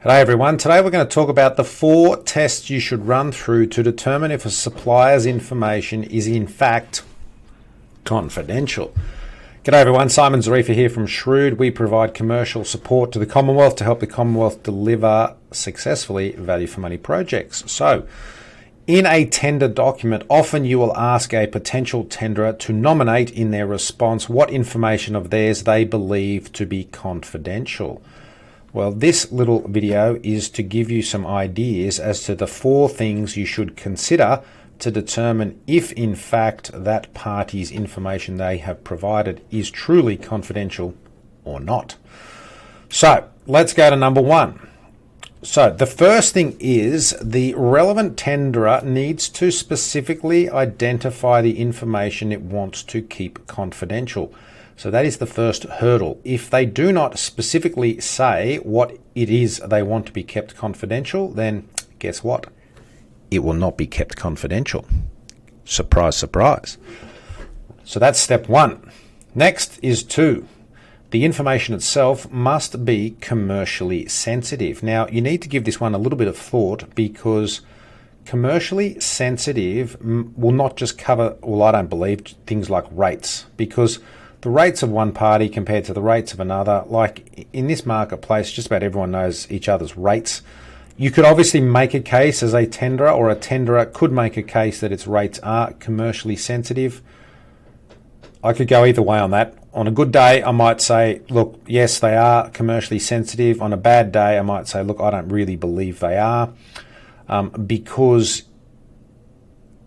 Hello everyone, today we're going to talk about the 4 tests you should run through to determine if a supplier's information is in fact confidential. G'day everyone, Simon Zarifa here from Shrewd. We provide commercial support to the Commonwealth to help the Commonwealth deliver successfully value for money projects. So, in a tender document, often you will ask a potential tenderer to nominate in their response what information of theirs they believe to be confidential. Well, this little video is to give you some ideas as to the 4 things you should consider to determine if in fact that party's information they have provided is truly confidential or not. So let's go to number 1. So the first thing is the relevant tenderer needs to specifically identify the information it wants to keep confidential. So that is the first hurdle. If they do not specifically say what it is they want to be kept confidential, then guess what? It will not be kept confidential. Surprise, surprise. So that's step 1. Next is 2. The information itself must be commercially sensitive. Now, you need to give this one a little bit of thought because commercially sensitive will not just cover, well, I don't believe, things like rates, because the rates of one party compared to the rates of another, like in this marketplace, just about everyone knows each other's rates. You could obviously make a case as a tenderer, or a tenderer could make a case that its rates are commercially sensitive. I could go either way on that. On a good day, I might say, look, yes, they are commercially sensitive. On a bad day, I might say, look, I don't really believe they are, because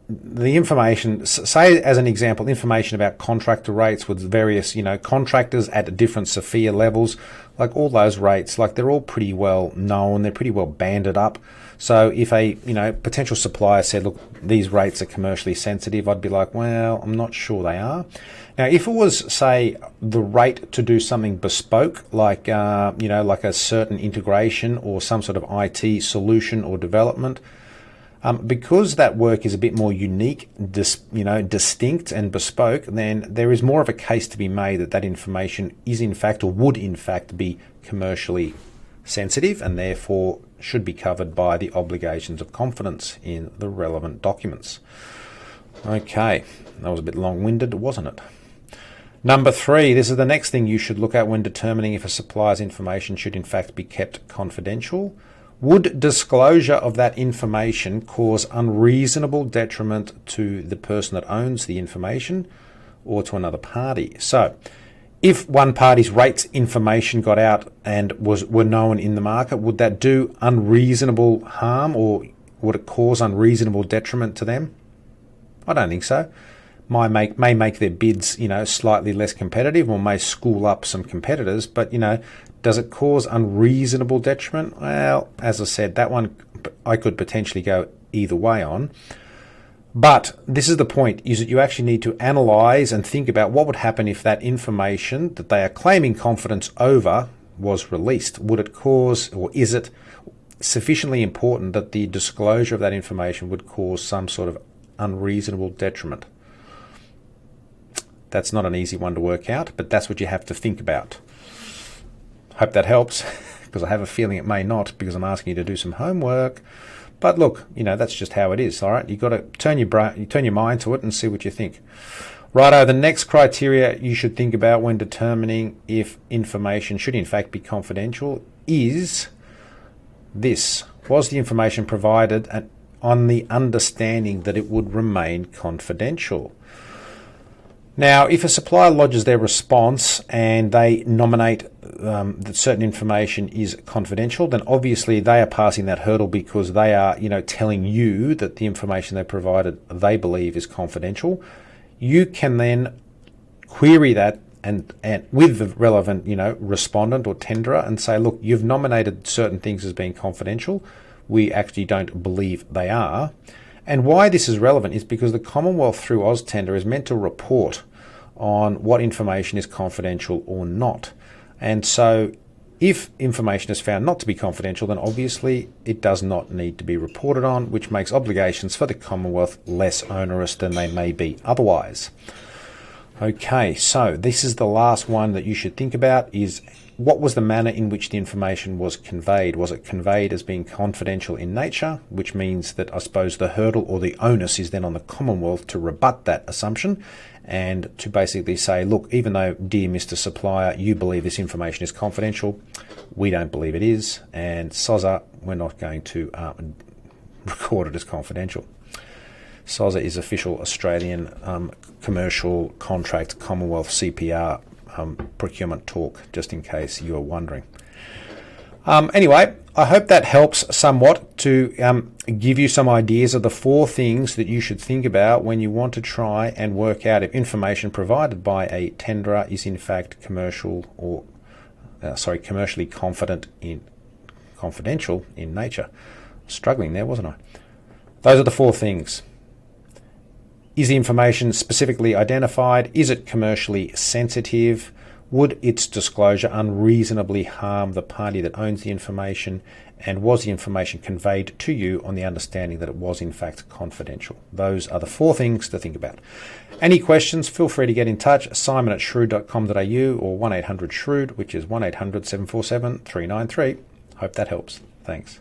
the information, say as an example, information about contractor rates with various, contractors at different Sophia levels, like all those rates, like they're all pretty well known, they're pretty well banded up. So if a, potential supplier said, look, these rates are commercially sensitive, I'd be like, well, I'm not sure they are. Now, if it was, say, the rate to do something bespoke, like, like a certain integration or some sort of IT solution or development, because that work is a bit more unique, distinct and bespoke, then there is more of a case to be made that that information is in fact, or would in fact be commercially sensitive, and therefore should be covered by the obligations of confidence in the relevant documents. Okay, that was a bit long-winded, wasn't it? Number 3, this is the next thing you should look at when determining if a supplier's information should in fact be kept confidential. Would disclosure of that information cause unreasonable detriment to the person that owns the information or to another party? So, if one party's rates information got out and were known in the market, would that do unreasonable harm, or would it cause unreasonable detriment to them? I don't think so. May make their bids, slightly less competitive, or may school up some competitors, but, does it cause unreasonable detriment? Well, as I said, that one I could potentially go either way on. But this is the point, is that you actually need to analyse and think about what would happen if that information that they are claiming confidence over was released. Would it cause, or is it sufficiently important that the disclosure of that information would cause some sort of unreasonable detriment? That's not an easy one to work out, but that's what you have to think about. Hope that helps, because I have a feeling it may not, because I'm asking you to do some homework. But look, that's just how it is, all right? You've got to turn your mind to it and see what you think. Righto, the next criteria you should think about when determining if information should in fact be confidential is this. Was the information provided on the understanding that it would remain confidential? Now, if a supplier lodges their response and they nominate that certain information is confidential, then obviously they are passing that hurdle, because they are, telling you that the information they provided they believe is confidential. You can then query that and with the relevant, respondent or tenderer, and say, look, you've nominated certain things as being confidential. We actually don't believe they are. And why this is relevant is because the Commonwealth, through AusTender, is meant to report on what information is confidential or not. And so if information is found not to be confidential, then obviously it does not need to be reported on, which makes obligations for the Commonwealth less onerous than they may be otherwise. Okay, so this is the last one that you should think about is what was the manner in which the information was conveyed? Was it conveyed as being confidential in nature, which means that I suppose the hurdle or the onus is then on the Commonwealth to rebut that assumption and to basically say, look, even though, dear Mr. Supplier, you believe this information is confidential, we don't believe it is, and SOZA, we're not going to record it as confidential. SOZA is official Australian commercial contract Commonwealth CPR procurement talk, just in case you are wondering. Anyway, I hope that helps somewhat to give you some ideas of the 4 things that you should think about when you want to try and work out if information provided by a tenderer is in fact commercially confidential in nature. Struggling there, wasn't I? Those are the 4 things. Is the information specifically identified? Is it commercially sensitive? Would its disclosure unreasonably harm the party that owns the information? And was the information conveyed to you on the understanding that it was in fact confidential? Those are the 4 things to think about. Any questions, feel free to get in touch, simon@shrewd.com.au or 1-800-SHREWD, which is 1-800-747-393. Hope that helps. Thanks.